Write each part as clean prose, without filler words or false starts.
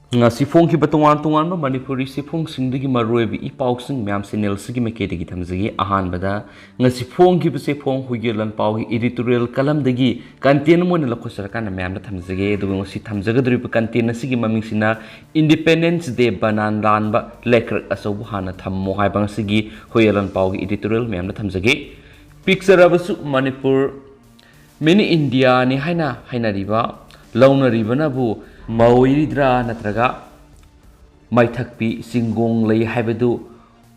Sifong ki batungan tungan ba Manipuri sifong singdagi maroy bi ipaw sing myam sinel sigi mekedi gi thamjagi ahan bada nga sifong ki sifong hugilan paw gi editorial kalam dagi content mo na lakosar kan myam na thamjagi du si thamjaga dri bi content sigi maming sina Independence Day Banan Lanba Leikrak Achouba Hanna Thammo hai bang sigi hugilan paw gi editorial myam na thamjagi picture abasu Manipur mini India ni haina riba launa riba na bu Mauiridra natraga Maithakpi Singong lay habadu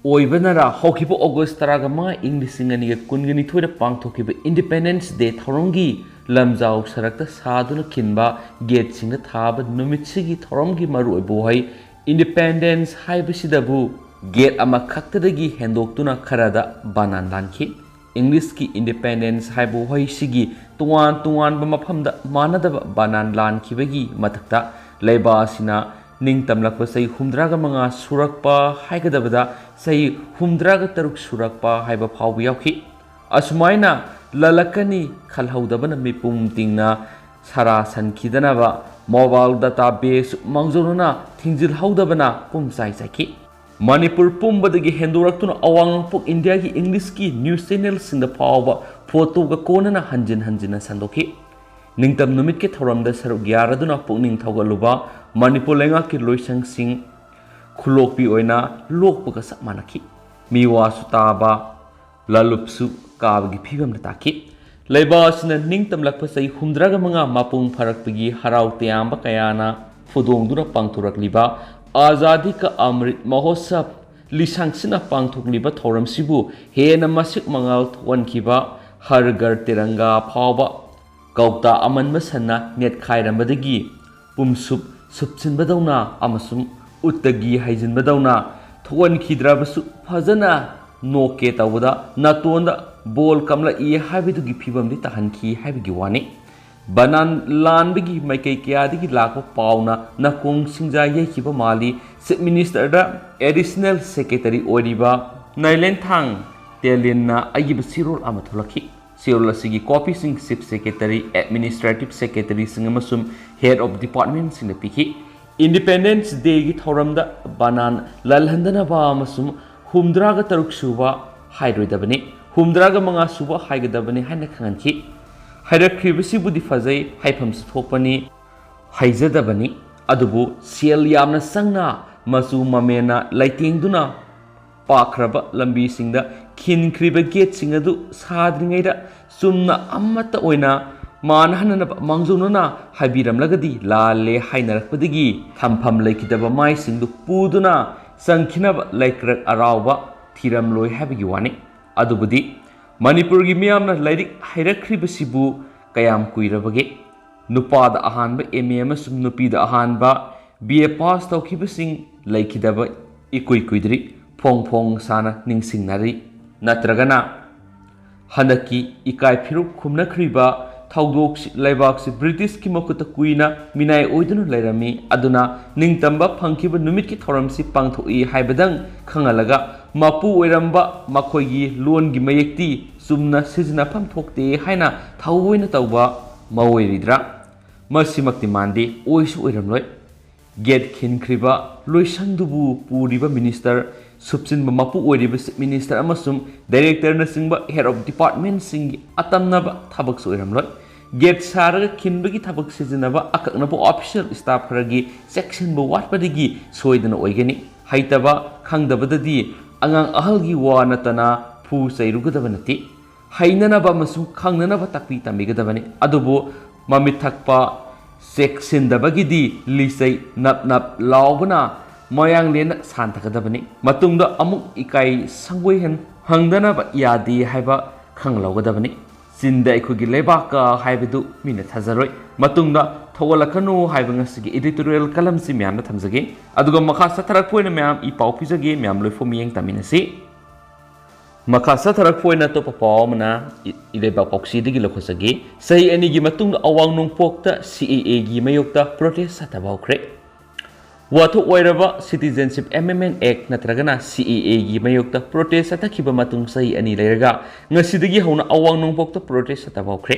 Oibanara Hokipo August Taragama English Singani Kungani Twitter Pangtokiba Independence Day Thorongi Lamzao Sarakta Saduna Kinba Gate Singa Taba Numitsigi Thorongi Maru Boy Independence Haibasidabu Gate Amakatagi Hendoktuna Karada Banan Lanki English ki Independence haibu hoi sigi tuan bamaphamda manadaba Banan Lan kibagi matakta leiba sina ningtamlakpa sai humdraga manga surakpa haigadabada sai humdraga taruk surakpa haiba phawbi yauki asmaina lalakani khalhaudabana mipum tingna sara sankidanaba mobile database mangjoruna thingjil haudabana pumsai saki Manipur pumbadagi hendoraktuna awang India ki English ki news channels sinda phawba photo ga konana hanjina sandoki ningtam numit ke thoramda saruk yaraduna pukning thawgaluba Manipur lenga ki loisang sing khulokpi oina lokpa sak manaki miwa sutaba lalupsu kabagi phibam taki leiba sina ningtam lakpa sai humdraga manga mapung pharakpigi harau tiamba kayana fudongduna pangturakliba Azadi ka Amrit Mahotsav lisangsina pangthokliba thoram sibu hena masik mangal thwan kiba har gar tiranga phawba kaukta aman masanna net khairambadagi pumsup supchin badawna amasum uttagi haijin badawna thwan khidrabasu phajana noke tawda natonda bol kamla e haibidugi phibamdi tahanki haibigi wani Banan Lanbigi Maikei Kiadigi Lako Pauna Nakung Singja Yekiba Mali Chief Minister da Additional Secretary Oriba Nailen Thang Telina Ayiba Sirol Amathulaki Sirol Sigi Copy Sing Chief Secretary Administrative Secretary Singamasum Head of Department Sing Piki Independence Day gi Thoramda Banan Lalhandana ba Masum Humdraga Taruk Suba Haidrodabani Humdraga Manga Suba Haigadabani Hana Khanki Hairakhribasibudi fazai haifam thokpani haijadabani adubu sel yamna sangna masu mamena laitingduna pakraba lambi singda khinkhriba gate singadu sadringaida sumna amata oina manhanana mangjununa habiramlagadi lalle hainarakpadigi thampham laikidaba mai singdu puduna sangkhinaba Leikrak arauba thiramloi habigi wani adubudi Manipur gi miyamna lairik hairakhribasibu kayam kuirabage nupada ahanba MA amasum nupida ahanba BA pass tawkhibasing laikidaba ikuidri phong sana ningsingnari natragana hanaki ikai phirup khumnakhriba thawdok laibak si British ki makuta kuina minai oidunu lairami aduna ningtamba phangkhiba numit ki thoramsi pangthoi haibadang khangalaga mapu oiramba makhoigi lon gi mayekti sumna sijna pham thokte haina thawboina tawba mawoiridra masimakti mandi oisu oiramloi get khinkhriba loisangdubu puriba minister subsinba mapu oiriba minister amasum director na singba head of department singi atamnaba thabak su oiramloi get saraga khinbagi thabak sijnaba akaknaba official staff kharagi section bo watpadigi soidana oigani haitaba khangdabadadi angang ahalgi wa natana phu sairugadabnati hainanaba masu khangnanaba takpi tamigadabani adubu mamit thakpa seksindabagidi lisai nap laubana moyang lena santakadabani matungda amuk ikai sangwei hen hangdanaba yadi haiba khanglaugadabani sinda ikhugi lebaka haibedu mina thazaroi matungda thogolakanu haiba ngasigi editorial kalam si myamna thamjage aduga makha satharak poina myam I pau pijage myam loifo miyeng taminasi makha satharak poina to papawmana ileba poksi digi lokhosage sahi ani gi matungda awang nongpokta CAA gi mayokta protest satabawkre wathok oiraba citizenship amendment act natragana CAA gi mayokta protest satakhiba matung sahi ani leiraga ngasidagi hona awang nongpokta protest satabawkre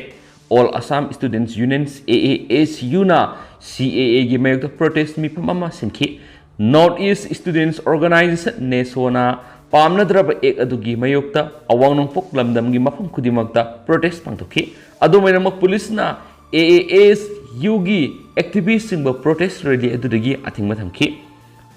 All Assam Students Unions AASU na CAA gi mayok protest mi phamama sinki North East Students Organization NESO na pamnadraba ek adugi mayokta awangnong pok lamdam gi mafam kudimakta protest pangtokhi adumaina police na AASU gi activists singba protest rally adudagi athingma thamki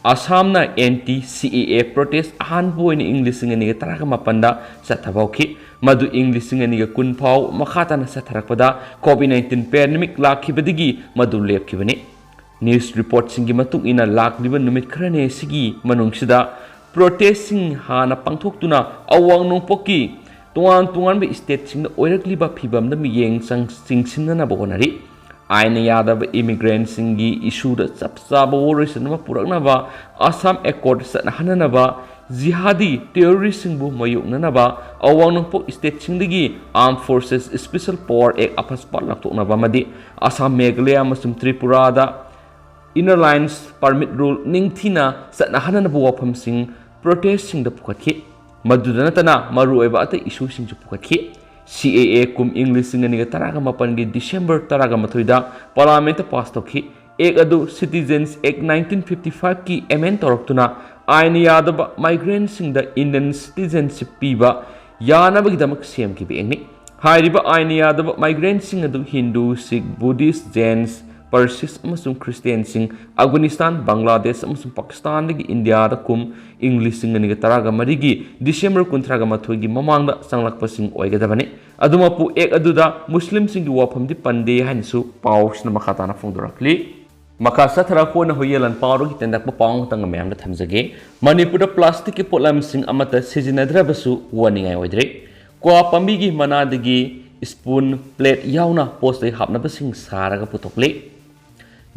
Assam na anti-CAA protest ahanbo in English ngani taraga mapanda sathabauki madu English ngani ga kunpau makhata na satharakpada COVID-19 pandemic lakhibadigi madu lepkibani news report singi matung ina lakliba numit kharane sigi manungsida protesting hana pangthoktuna awang nongpoki tuan be state singna oirakliba phibam na miyeng sang singsinna na bogonari Aina yadaba immigrant singi issue da sapsaba worisanama puraknaba Assam Accord sanhananaba jihadi terrorist singbu mayuknanaba awangnongpok state singdagi Armed Forces Special Power Act apaspat laktoknaba madi Assam Meghalaya amasung Tripura da Inner Lines Permit Rule ningthina sanhananaba wafam sing protest sing da pukatki madudana tana maruoiba ata issue sing pukatki CAA kum English ngani taraga mapan gi December taraga mathoida parliament pass tokhi ek adu Citizens Act 1955 ki amend toroktuna aina yadaba migrant sing da Indian citizenship piba yanaba gi damak sem ki bengni hairiba aina yadaba migrant sing adu Hindu Sikh Buddhist Jains Parsis amasung Christian sing Afghanistan Bangladesh amasung Pakistan lagi India da kum English sing ngani taraga marigi December kuntraga mathoi gi mamang da sanglakpa sing oigadabani aduma pu ek aduda Muslim sing gi wafam di pande hansu paus na makata na fungdurakli makasa thara ko na hoyelan paro gi tendak pa pang tang mayam da thamjage Manipur da plastic ki polam sing amata sijinadra basu waningai oidre ko pambi gi manadagi spoon plate yauna post ai hapna basing saraga putokle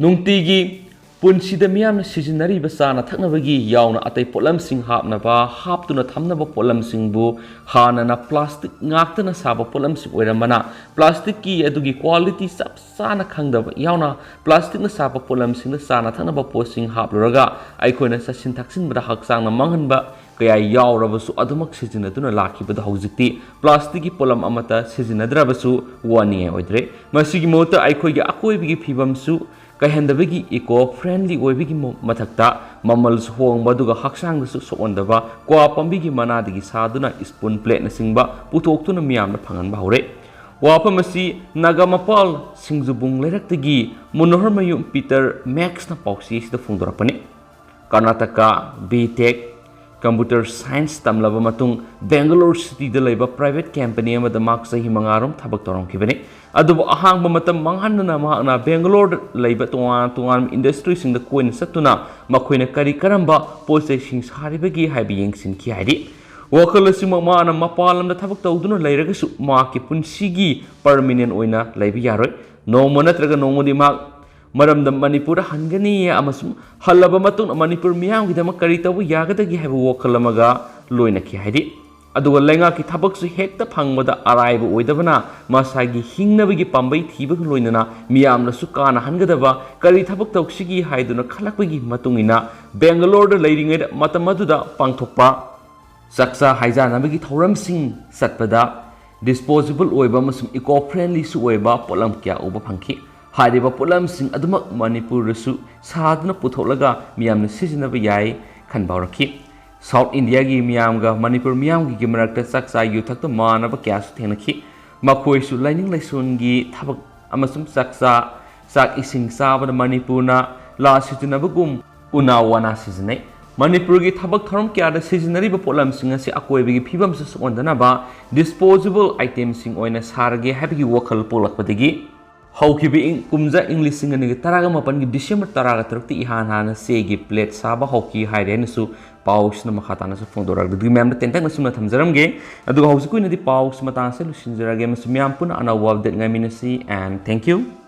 Nungtigi punsida miyamna sijinari basana thaknabagi yauna atai polam sing hapnaba haptuna thamnaba polam singbu hana na plastic ngaktana saba polam sing oiramana plastic ki adugi quality sapsana khangdaba yauna plastic na saba polam sing na sana thaknaba posing hapluraga aikoina sasin thaksin bada haksang na manghanba kaya yaurabasu adumak sijinaduna lakhibada haujikti plastic ki polam amata sijinadrabasu wani oidre masigi mota aikoigi akoibigi phibamsu kahendabagi eco friendly oibigi mathakta mamal hong baduga haksang su sondaba kwa pambigi manadigi saduna spoon plate na singba putoktuna miyamna phangan bahore wapamasi nagamapal singjubung leraktagi monohar mayum Peter Max na pausi sida fungdorapani Karnataka BTech Computer Science tamlaba matung Bangalore City da laiba private company amada mak sahi mangarom thabak torongkibani adubu ahang matam manghanna mahna Bangalore laiba tuan industry sing da coin satuna makoina kari karamba processing saribagi haibi yengsin ki haidi wakalasi mana mapalam da thabak tawduna lairagasu ma ki punsigi permanent oina laibi yaroi no monatraga no modi mak Maram da Manipur hangani amasum halaba matung Manipur miyam gi dama kari tabu yagadagi haibu wakalamaga loina ki haidi aduga lenga ki thabak su hekta phangmada araibu oidabana masagi hingnabagi pambai thibag loinana miyamna su kana hangadaba kari thabak tawsigi haiduna khalakbagi matungina Bangalore da leiringai matamaduda pangthokpa saksa haijanabagi thoram sing satpada disposable oiba masum eco friendly su oiba polam kya uba phangki Hariba polam sing adumak Manipur su saduna putholaga miyamna sijinaba yai khanbauraki South India gi miyamga Manipur miyam gi marakta saksa yuthakta manaba kya su thenaki makoi su laining laisun gi thabak amasum saksa sak ising sabana Manipurna la sijinabagum unawana sijinai Manipur gi thabak tharam kya da sijinari ba polam sing asi akoibi gi phibam su ondana ba disposable items sing oina sarge habigi wakal polakpadagi Haukibi kumza English singani taraga mapan gi December taraga tarukti ihana segi plate saba hauki haire su paus na makhatana su fondora du mem tentang na sumna thamjaramge adu hausu kuina di paus mata se lusinjarage masumyam puna ana wal det ngaminasi and thank you